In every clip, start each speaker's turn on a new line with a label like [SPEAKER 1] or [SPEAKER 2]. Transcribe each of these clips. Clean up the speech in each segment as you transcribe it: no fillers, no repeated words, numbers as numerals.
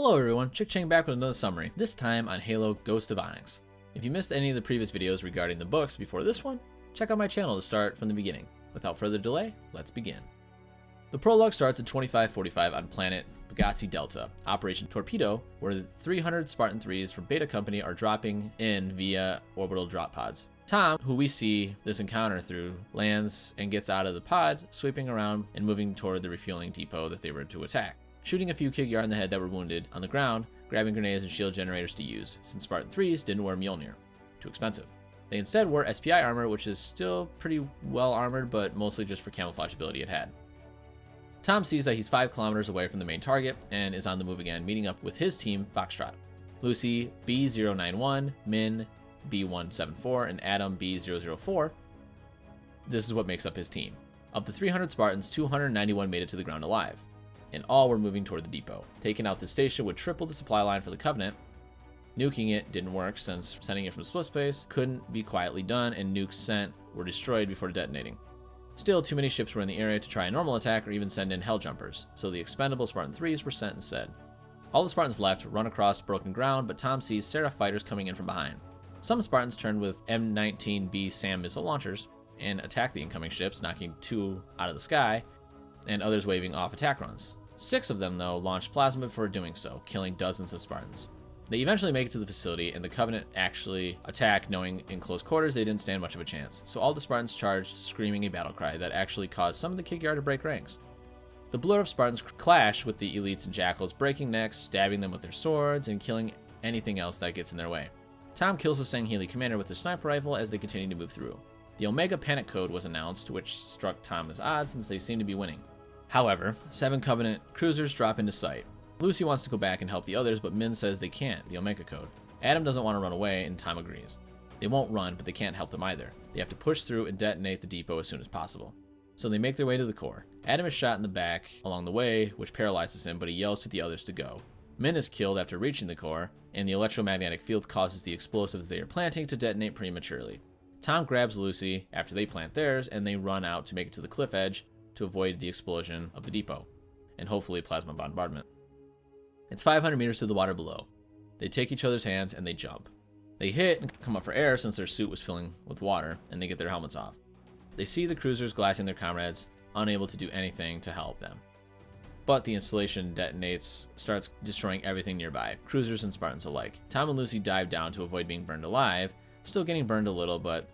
[SPEAKER 1] Hello everyone, Chickchang back with another summary, this time on Halo Ghost of Onyx. If you missed any of the previous videos regarding the books before this one, check out my channel to start from the beginning. Without further delay, let's begin. The prologue starts at 2545 on planet Bagasse Delta, Operation Torpedo, where the 300 Spartan 3s from Beta Company are dropping in via orbital drop pods. Tom, who we see this encounter through, lands and gets out of the pod, sweeping around and moving toward the refueling depot that they were to attack, shooting a few Kigyar in the head that were wounded on the ground, grabbing grenades and shield generators to use, since Spartan 3s didn't wear Mjolnir. Too expensive. They instead wore SPI armor, which is still pretty well armored, but mostly just for camouflage ability it had. Tom sees that he's 5 kilometers away from the main target and is on the move again, meeting up with his team, Foxtrot. Lucy, B091, Min, B174, and Adam, B004. This is what makes up his team. Of the 300 Spartans, 291 made it to the ground alive, and all were moving toward the depot. Taking out the station would triple the supply line for the Covenant. Nuking it didn't work since sending it from split space couldn't be quietly done, and nukes sent were destroyed before detonating. Still, too many ships were in the area to try a normal attack or even send in Helljumpers, so the expendable Spartan 3s were sent instead. All the Spartans left, run across broken ground, but Tom sees Seraph fighters coming in from behind. Some Spartans turned with M19B SAM missile launchers and attacked the incoming ships, knocking 2 out of the sky, and others waving off attack runs. 6 of them, though, launched plasma before doing so, killing dozens of Spartans. They eventually make it to the facility, and the Covenant actually attack, knowing in close quarters they didn't stand much of a chance. So all the Spartans charged, screaming a battle cry that actually caused some of the Kigyar to break ranks. The blur of Spartans clash with the elites and jackals, breaking necks, stabbing them with their swords, and killing anything else that gets in their way. Tom kills the Sangheili commander with a sniper rifle as they continue to move through. The Omega Panic Code was announced, which struck Tom as odd since they seem to be winning. However, 7 Covenant cruisers drop into sight. Lucy wants to go back and help the others, but Min says they can't, the Omega Code. Adam doesn't want to run away, and Tom agrees. They won't run, but they can't help them either. They have to push through and detonate the depot as soon as possible. So they make their way to the core. Adam is shot in the back along the way, which paralyzes him, but he yells to the others to go. Min is killed after reaching the core, and the electromagnetic field causes the explosives they are planting to detonate prematurely. Tom grabs Lucy after they plant theirs, and they run out to make it to the cliff edge to avoid the explosion of the depot, and hopefully plasma bombardment. It's 500 meters to the water below. They take each other's hands and they jump. They hit and come up for air since their suit was filling with water, and they get their helmets off. They see the cruisers glassing their comrades, unable to do anything to help them. But the installation detonates, starts destroying everything nearby, cruisers and Spartans alike. Tom and Lucy dive down to avoid being burned alive, still getting burned a little, but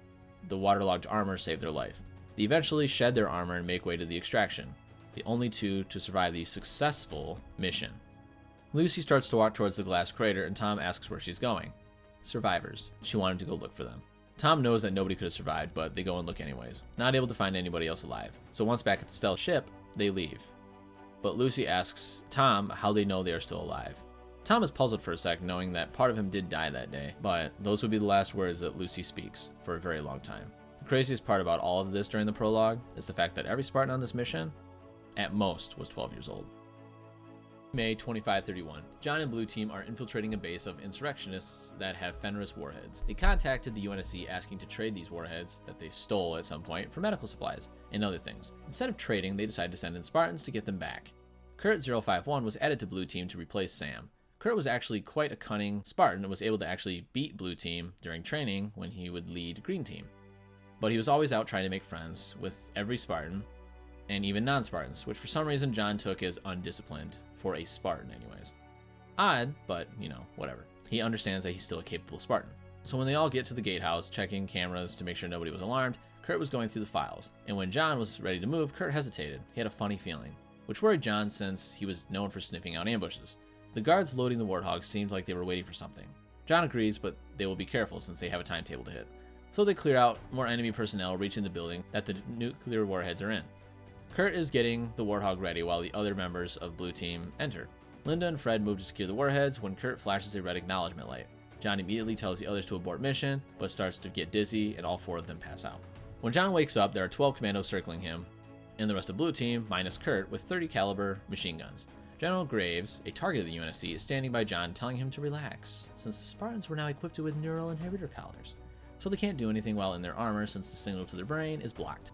[SPEAKER 1] the waterlogged armor saved their life. They eventually shed their armor and make way to the extraction, the only 2 to survive the successful mission. Lucy starts to walk towards the glass crater, and Tom asks where she's going. Survivors. She wanted to go look for them. Tom knows that nobody could have survived, but they go and look anyways, not able to find anybody else alive. So once back at the stealth ship, they leave. But Lucy asks Tom how they know they are still alive. Tom is puzzled for a sec, knowing that part of him did die that day, but those would be the last words that Lucy speaks for a very long time. The craziest part about all of this during the prologue is the fact that every Spartan on this mission, at most, was 12 years old. May 2531. John and Blue Team are infiltrating a base of insurrectionists that have Fenris warheads. They contacted the UNSC asking to trade these warheads that they stole at some point for medical supplies and other things. Instead of trading, they decided to send in Spartans to get them back. Kurt 051 was added to Blue Team to replace Sam. Kurt was actually quite a cunning Spartan and was able to actually beat Blue Team during training when he would lead Green Team. But he was always out trying to make friends with every Spartan, and even non-Spartans, which for some reason John took as undisciplined, for a Spartan anyways. Odd, but whatever. He understands that he's still a capable Spartan. So when they all get to the gatehouse, checking cameras to make sure nobody was alarmed, Kurt was going through the files, and when John was ready to move, Kurt hesitated. He had a funny feeling, which worried John since he was known for sniffing out ambushes. The guards loading the Warthogs seemed like they were waiting for something. John agrees, but they will be careful since they have a timetable to hit. So they clear out more enemy personnel reaching the building that the nuclear warheads are in. Kurt is getting the Warthog ready while the other members of Blue Team enter. Linda and Fred move to secure the warheads when Kurt flashes a red acknowledgement light. John immediately tells the others to abort mission, but starts to get dizzy and all 4 of them pass out. When John wakes up, there are 12 commandos circling him, and the rest of Blue Team, minus Kurt, with 30 caliber machine guns. General Graves, a target of the UNSC, is standing by John telling him to relax, since the Spartans were now equipped with neural inhibitor collars, so they can't do anything while in their armor since the signal to their brain is blocked.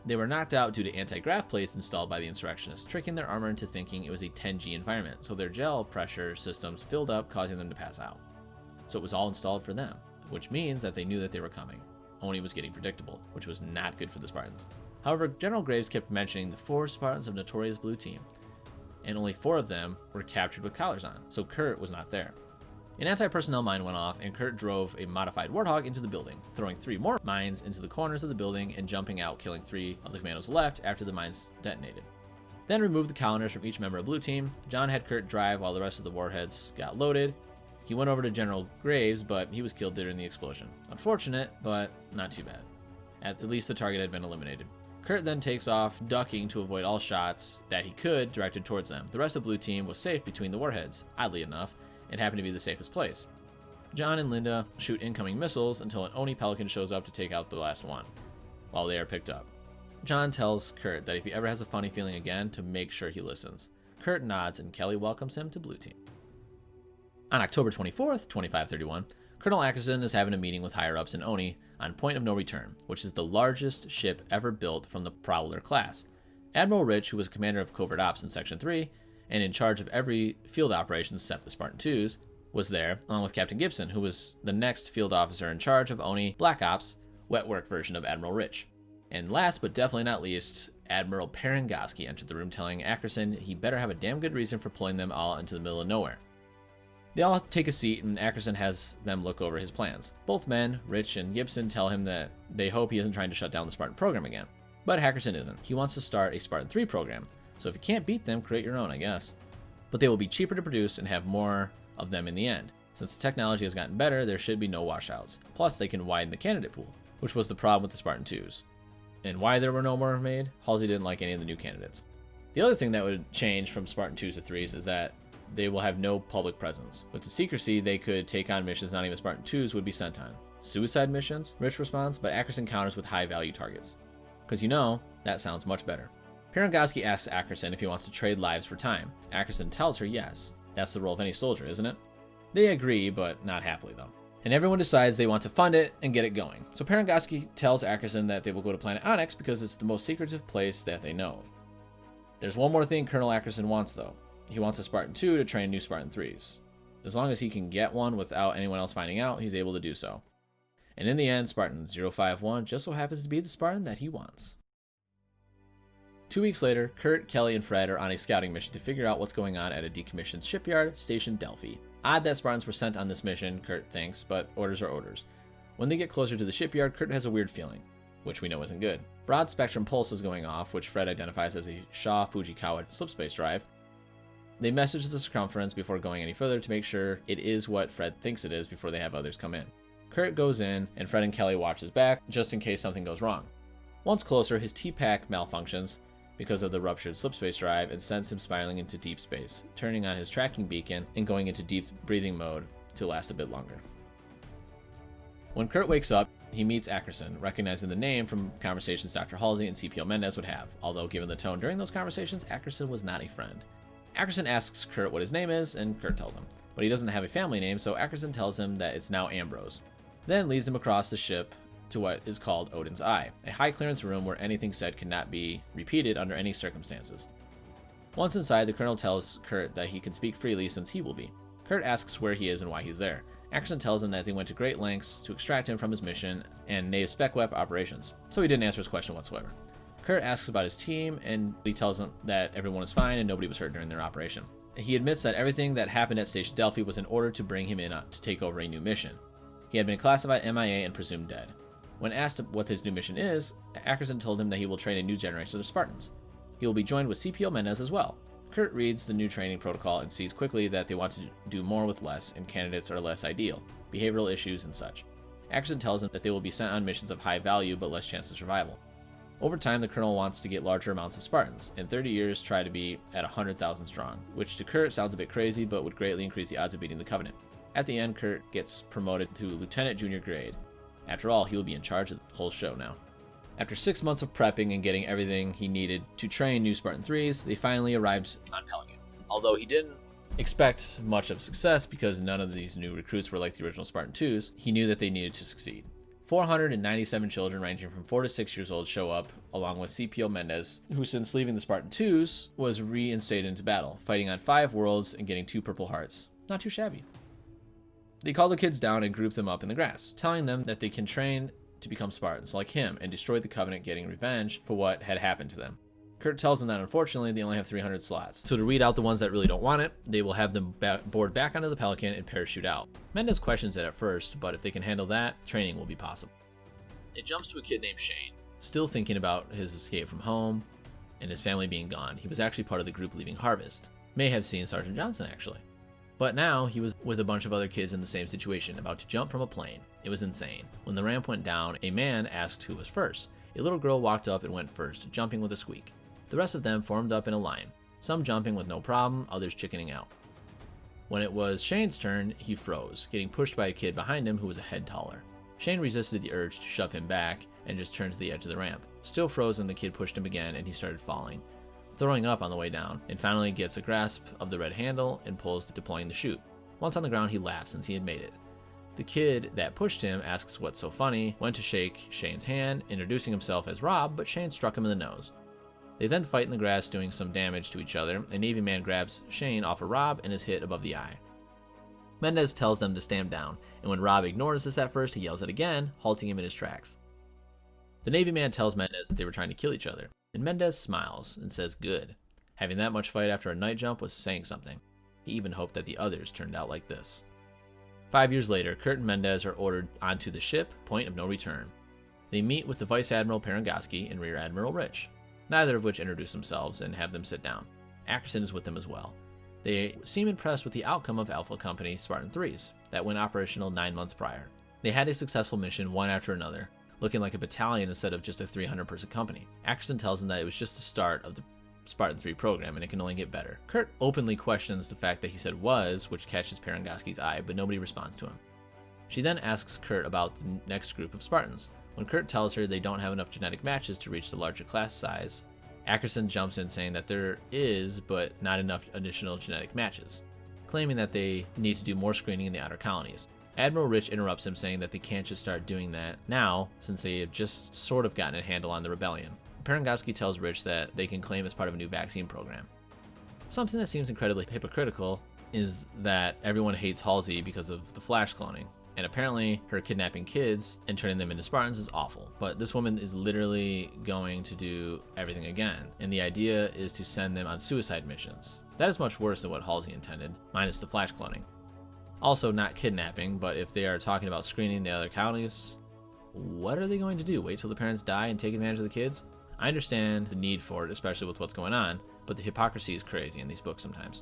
[SPEAKER 1] They were knocked out due to anti-grav plates installed by the insurrectionists, tricking their armor into thinking it was a 10G environment, so their gel pressure systems filled up, causing them to pass out. So it was all installed for them, which means that they knew that they were coming. Oni was getting predictable, which was not good for the Spartans. However, General Graves kept mentioning the 4 Spartans of Notorious Blue Team, and only 4 of them were captured with collars on, so Kurt was not there. An anti-personnel mine went off, and Kurt drove a modified Warthog into the building, throwing 3 more mines into the corners of the building and jumping out, killing 3 of the commandos left after the mines detonated. Then removed the coloners from each member of Blue Team. John had Kurt drive while the rest of the warheads got loaded. He went over to General Graves, but he was killed during the explosion. Unfortunate, but not too bad. At least the target had been eliminated. Kurt then takes off, ducking to avoid all shots that he could directed towards them. The rest of Blue Team was safe between the warheads. Oddly enough, it happened to be the safest place. John and Linda shoot incoming missiles until an Oni Pelican shows up to take out the last one, while they are picked up. John tells Kurt that if he ever has a funny feeling again, to make sure he listens. Kurt nods, and Kelly welcomes him to Blue Team. On October 24th, 2531, Colonel Ackerson is having a meeting with higher-ups in Oni on Point of No Return, which is the largest ship ever built from the Prowler class. Admiral Rich, who was commander of Covert Ops in Section 3, and in charge of every field operations except the Spartan 2s, was there, along with Captain Gibson, who was the next field officer in charge of Oni Black Ops, wet work version of Admiral Rich. And last but definitely not least, Admiral Perengoski entered the room telling Ackerson he better have a damn good reason for pulling them all into the middle of nowhere. They all take a seat, and Ackerson has them look over his plans. Both men, Rich and Gibson, tell him that they hope he isn't trying to shut down the Spartan program again. But Ackerson isn't. He wants to start a Spartan 3 program. So if you can't beat them, create your own, I guess. But they will be cheaper to produce and have more of them in the end. Since the technology has gotten better, there should be no washouts. Plus, they can widen the candidate pool, which was the problem with the Spartan 2s. And why there were no more made? Halsey didn't like any of the new candidates. The other thing that would change from Spartan 2s to 3s is that they will have no public presence. With the secrecy, they could take on missions not even Spartan 2s would be sent on. Suicide missions, Rich responds, but Ackerson counters with high-value targets. Because that sounds much better. Perengoski asks Ackerson if he wants to trade lives for time. Ackerson tells her yes. That's the role of any soldier, isn't it? They agree, but not happily though. And everyone decides they want to fund it and get it going. So Perengoski tells Ackerson that they will go to planet Onyx because it's the most secretive place that they know of. There's one more thing Colonel Ackerson wants though. He wants a Spartan 2 to train new Spartan 3s. As long as he can get one without anyone else finding out, he's able to do so. And in the end, Spartan 051 just so happens to be the Spartan that he wants. 2 weeks later, Kurt, Kelly, and Fred are on a scouting mission to figure out what's going on at a decommissioned shipyard stationed Delphi. Odd that Spartans were sent on this mission, Kurt thinks, but orders are orders. When they get closer to the shipyard, Kurt has a weird feeling, which we know isn't good. Broad spectrum pulse is going off, which Fred identifies as a Shaw Fujikawa slipspace drive. They message the circumference before going any further to make sure it is what Fred thinks it is before they have others come in. Kurt goes in, and Fred and Kelly watch his back, just in case something goes wrong. Once closer, his Teapack malfunctions because of the ruptured slipspace drive and sends him spiraling into deep space, turning on his tracking beacon and going into deep breathing mode to last a bit longer. When Kurt wakes up, he meets Ackerson, recognizing the name from conversations Dr. Halsey and CPO Mendez would have, although given the tone during those conversations, Ackerson was not a friend. Ackerson asks Kurt what his name is, and Kurt tells him, but he doesn't have a family name, so Ackerson tells him that it's now Ambrose, then leads him across the ship to what is called Odin's Eye, a high-clearance room where anything said cannot be repeated under any circumstances. Once inside, the colonel tells Kurt that he can speak freely since he will be. Kurt asks where he is and why he's there. Ackerson tells him that they went to great lengths to extract him from his mission and native spec web operations, so he didn't answer his question whatsoever. Kurt asks about his team, and he tells him that everyone is fine and nobody was hurt during their operation. He admits that everything that happened at Station Delphi was in order to bring him in to take over a new mission. He had been classified MIA and presumed dead. When asked what his new mission is, Ackerson told him that he will train a new generation of Spartans. He will be joined with CPO Mendez as well. Kurt reads the new training protocol and sees quickly that they want to do more with less, and candidates are less ideal, behavioral issues and such. Ackerson tells him that they will be sent on missions of high value but less chance of survival. Over time, the colonel wants to get larger amounts of Spartans. In 30 years, try to be at 100,000 strong, which to Kurt sounds a bit crazy but would greatly increase the odds of beating the Covenant. At the end, Kurt gets promoted to Lieutenant Junior grade. After all, he will be in charge of the whole show now. After 6 months of prepping and getting everything he needed to train new Spartan 3s, they finally arrived on Pelicans. Although he didn't expect much of success because none of these new recruits were like the original Spartan 2s, he knew that they needed to succeed. 497 children ranging from 4 to 6 years old show up, along with CPO Mendez, who since leaving the Spartan 2s was reinstated into battle, fighting on 5 worlds and getting 2 Purple Hearts. Not too shabby. They call the kids down and group them up in the grass, telling them that they can train to become Spartans like him and destroy the Covenant, getting revenge for what had happened to them. Kurt tells them that unfortunately they only have 300 slots, so to weed out the ones that really don't want it, they will have them board back onto the Pelican and parachute out. Mendez questions it at first, but if they can handle that, training will be possible. It jumps to a kid named Shane, still thinking about his escape from home and his family being gone. He was actually part of the group leaving Harvest. May have seen Sergeant Johnson actually. But now he was with a bunch of other kids in the same situation, about to jump from a plane. It was insane. When the ramp went down, a man asked who was first. A little girl walked up and went first, jumping with a squeak. The rest of them formed up in a line, some jumping with no problem, others chickening out. When it was Shane's turn, he froze, getting pushed by a kid behind him who was a head taller. Shane resisted the urge to shove him back and just turned to the edge of the ramp. Still frozen, the kid pushed him again and he started falling, throwing up on the way down, and finally gets a grasp of the red handle and pulls, deploying the chute. Once on the ground, he laughs since he had made it. The kid that pushed him asks what's so funny, went to shake Shane's hand, introducing himself as Rob, but Shane struck him in the nose. They then fight in the grass, doing some damage to each other. A Navy man grabs Shane off of Rob and is hit above the eye. Mendez tells them to stand down, and when Rob ignores this at first, he yells it again, halting him in his tracks. The Navy man tells Mendez that they were trying to kill each other, and Mendez smiles and says good. Having that much fight after a night jump was saying something. He even hoped that the others turned out like this. 5 years later, Kurt and Mendez are ordered onto the ship, Point of No Return. They meet with the Vice Admiral Perengoski and Rear Admiral Rich, neither of which introduce themselves and have them sit down. Ackerson is with them as well. They seem impressed with the outcome of Alpha Company Spartan 3s that went operational 9 months prior. They had a successful mission one after another, looking like a battalion instead of just a 300-person company. Ackerson tells them that it was just the start of the Spartan 3 program and it can only get better. Kurt openly questions the fact that he said was, which catches Perengoski's eye, but nobody responds to him. She then asks Kurt about the next group of Spartans. When Kurt tells her they don't have enough genetic matches to reach the larger class size, Ackerson jumps in saying that there is, but not enough additional genetic matches, claiming that they need to do more screening in the outer colonies. Admiral Rich interrupts him, saying that they can't just start doing that now, since they have just sort of gotten a handle on the rebellion. Perengoski tells Rich that they can claim as part of a new vaccine program. Something that seems incredibly hypocritical is that everyone hates Halsey because of the Flash cloning. And apparently her kidnapping kids and turning them into Spartans is awful. But this woman is literally going to do everything again. And the idea is to send them on suicide missions. That is much worse than what Halsey intended, minus the Flash cloning. Also not kidnapping, but if they are talking about screening the other colonies, what are they going to do? Wait till the parents die and take advantage of the kids? I understand the need for it, especially with what's going on, but the hypocrisy is crazy in these books sometimes.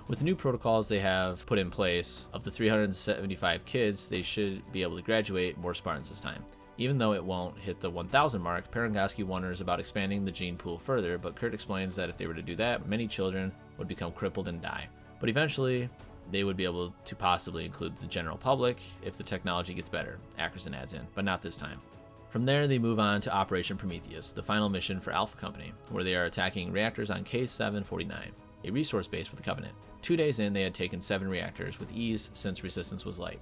[SPEAKER 1] With the new protocols they have put in place, of the 375 kids, they should be able to graduate more Spartans this time. Even though it won't hit the 1,000 mark, Perengoski wonders about expanding the gene pool further, but Kurt explains that if they were to do that, many children would become crippled and die. But eventually, they would be able to possibly include the general public if the technology gets better, Ackerson adds in, but not this time. From there, they move on to Operation Prometheus, the final mission for Alpha Company, where they are attacking reactors on K749, a resource base for the Covenant. 2 days in, they had taken 7 reactors with ease since resistance was light.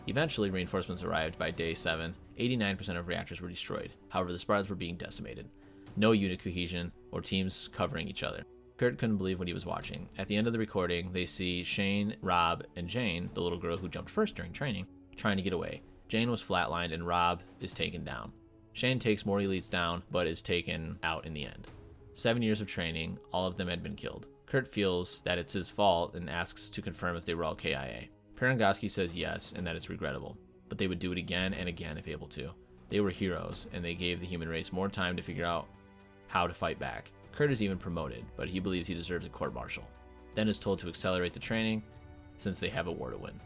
[SPEAKER 1] Eventually, reinforcements arrived by day 7. 89% of reactors were destroyed. However, the Spartans were being decimated. No unit cohesion or teams covering each other. Kurt couldn't believe what he was watching. At the end of the recording, they see Shane, Rob, and Jane, the little girl who jumped first during training, trying to get away. Jane was flatlined and Rob is taken down. Shane takes more elites down, but is taken out in the end. 7 years of training, all of them had been killed. Kurt feels that it's his fault and asks to confirm if they were all KIA. Perengoski says yes and that it's regrettable, but they would do it again and again if able to. They were heroes, and they gave the human race more time to figure out how to fight back. Kurt is even promoted, but he believes he deserves a court-martial. Then is told to accelerate the training, since they have a war to win.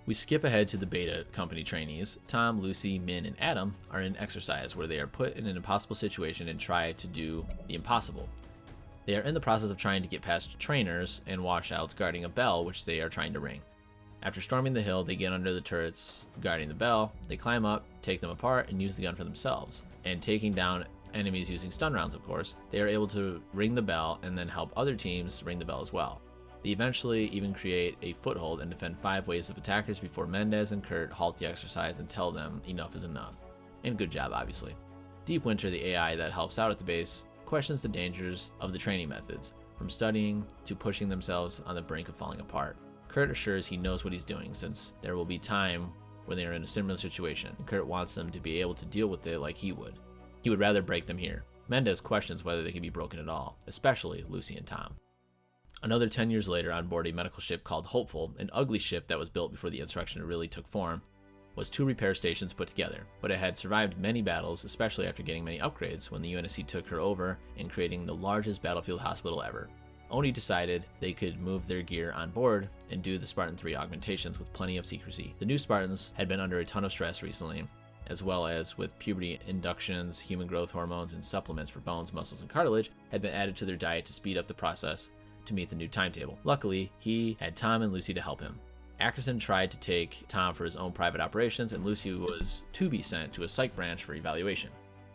[SPEAKER 1] We skip ahead to the Beta Company trainees. Tom, Lucy, Min, and Adam are in exercise where they are put in an impossible situation and try to do the impossible. They are in the process of trying to get past trainers and washouts guarding a bell which they are trying to ring. After storming the hill, they get under the turrets guarding the bell. They climb up, take them apart, and use the gun for themselves. And taking down enemies using stun rounds, of course, they are able to ring the bell and then help other teams ring the bell as well. They eventually even create a foothold and defend 5 waves of attackers before Mendez and Kurt halt the exercise and tell them enough is enough. And good job, obviously. Deep Winter, the AI that helps out at the base, questions the dangers of the training methods, from studying to pushing themselves on the brink of falling apart. Kurt assures he knows what he's doing, since there will be time when they are in a similar situation, and Kurt wants them to be able to deal with it like he would. He would rather break them here. Mendez questions whether they can be broken at all, especially Lucy and Tom. Another 10 years later, on board a medical ship called Hopeful, an ugly ship that was built before the insurrection really took form, was 2 repair stations put together, but it had survived many battles, especially after getting many upgrades when the UNSC took her over and creating the largest battlefield hospital ever. Oni decided they could move their gear on board and do the Spartan 3 augmentations with plenty of secrecy. The new Spartans had been under a ton of stress recently, as well as with puberty inductions, human growth hormones, and supplements for bones, muscles, and cartilage had been added to their diet to speed up the process to meet the new timetable. Luckily, he had Tom and Lucy to help him. Ackerson tried to take Tom for his own private operations, and Lucy was to be sent to a psych branch for evaluation.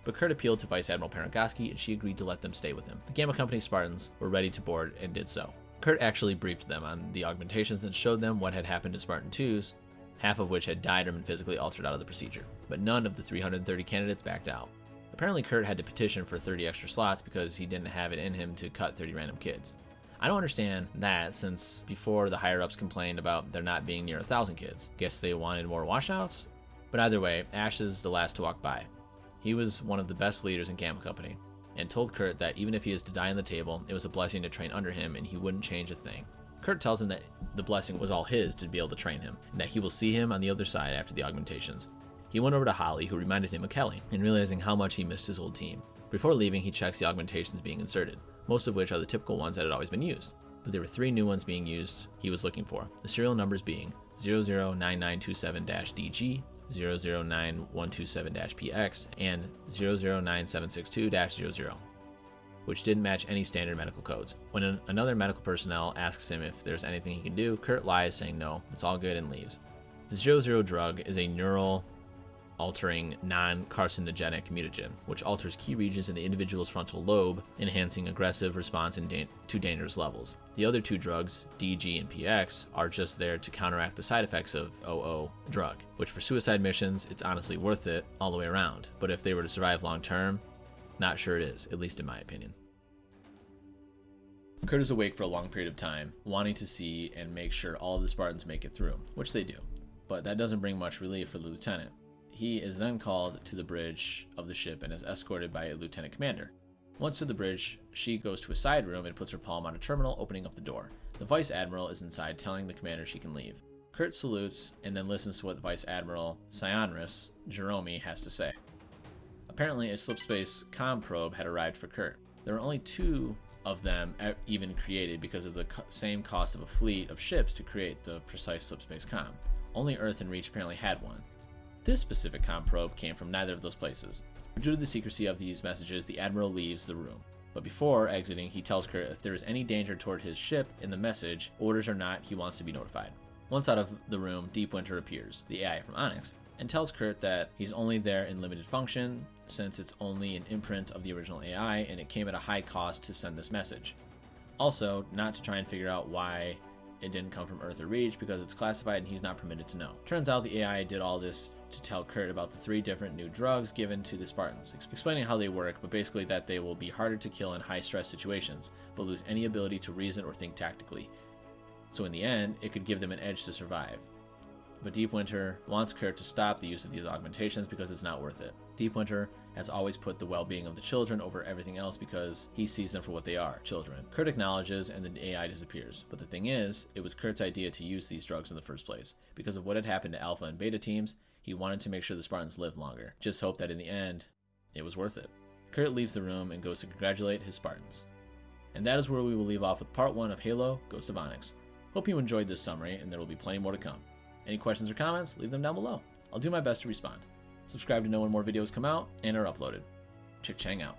[SPEAKER 1] But Kurt appealed to Vice Admiral Parangoski, and she agreed to let them stay with him. The Gamma Company Spartans were ready to board and did so. Kurt actually briefed them on the augmentations and showed them what had happened to Spartan 2s, half of which had died or been physically altered out of the procedure. But none of the 330 candidates backed out. Apparently Kurt had to petition for 30 extra slots because he didn't have it in him to cut 30 random kids. I don't understand that, since before the higher-ups complained about there not being near 1,000 kids. Guess they wanted more washouts? But either way, Ash is the last to walk by. He was one of the best leaders in Gamma Company, and told Kurt that even if he is to die on the table, it was a blessing to train under him and he wouldn't change a thing. Kurt tells him that the blessing was all his to be able to train him, and that he will see him on the other side after the augmentations. He went over to Holly, who reminded him of Kelly, and realizing how much he missed his old team. Before leaving, he checks the augmentations being inserted, most of which are the typical ones that had always been used. But there were 3 new ones being used he was looking for, the serial numbers being 009927-DG, 009127-PX, and 009762-00, which didn't match any standard medical codes. When another medical personnel asks him if there's anything he can do, Kurt lies, saying no, it's all good, and leaves. The 00 drug is a neural altering non-carcinogenic mutagen, which alters key regions in the individual's frontal lobe, enhancing aggressive response to dangerous levels. The other 2 drugs, DG and PX, are just there to counteract the side effects of 00 drug, which for suicide missions, it's honestly worth it all the way around. But if they were to survive long term, not sure it is, at least in my opinion. Kurt is awake for a long period of time, wanting to see and make sure all of the Spartans make it through, which they do. But that doesn't bring much relief for the lieutenant. He is then called to the bridge of the ship and is escorted by a lieutenant commander. Once to the bridge, she goes to a side room and puts her palm on a terminal, opening up the door. The Vice Admiral is inside, telling the commander she can leave. Kurt salutes and then listens to what Vice Admiral Cyanris Jerome has to say. Apparently, a slipspace comm probe had arrived for Kurt. There were only 2 of them even created because of the same cost of a fleet of ships to create the precise slipspace comm. Only Earth and Reach apparently had one. This specific comm probe came from neither of those places. Due to the secrecy of these messages, the Admiral leaves the room. But before exiting, he tells Kurt if there is any danger toward his ship in the message, orders or not, he wants to be notified. Once out of the room, Deep Winter appears, the AI from Onyx, and tells Kurt that he's only there in limited function, since it's only an imprint of the original AI and it came at a high cost to send this message. Also, not to try and figure out why it didn't come from Earth or Reach, because it's classified and he's not permitted to know. Turns out the AI did all this to tell Kurt about the 3 different new drugs given to the Spartans, explaining how they work, but basically that they will be harder to kill in high-stress situations, but lose any ability to reason or think tactically. So in the end, it could give them an edge to survive. But Deep Winter wants Kurt to stop the use of these augmentations because it's not worth it. Deep Winter has always put the well-being of the children over everything else because he sees them for what they are, children. Kurt acknowledges and the AI disappears. But the thing is, it was Kurt's idea to use these drugs in the first place. Because of what had happened to Alpha and Beta teams, he wanted to make sure the Spartans lived longer. Just hoped that in the end, it was worth it. Kurt leaves the room and goes to congratulate his Spartans. And that is where we will leave off with part 1 of Halo Ghost of Onyx. Hope you enjoyed this summary, and there will be plenty more to come. Any questions or comments, leave them down below. I'll do my best to respond. Subscribe to know when more videos come out and are uploaded. Chickchang out.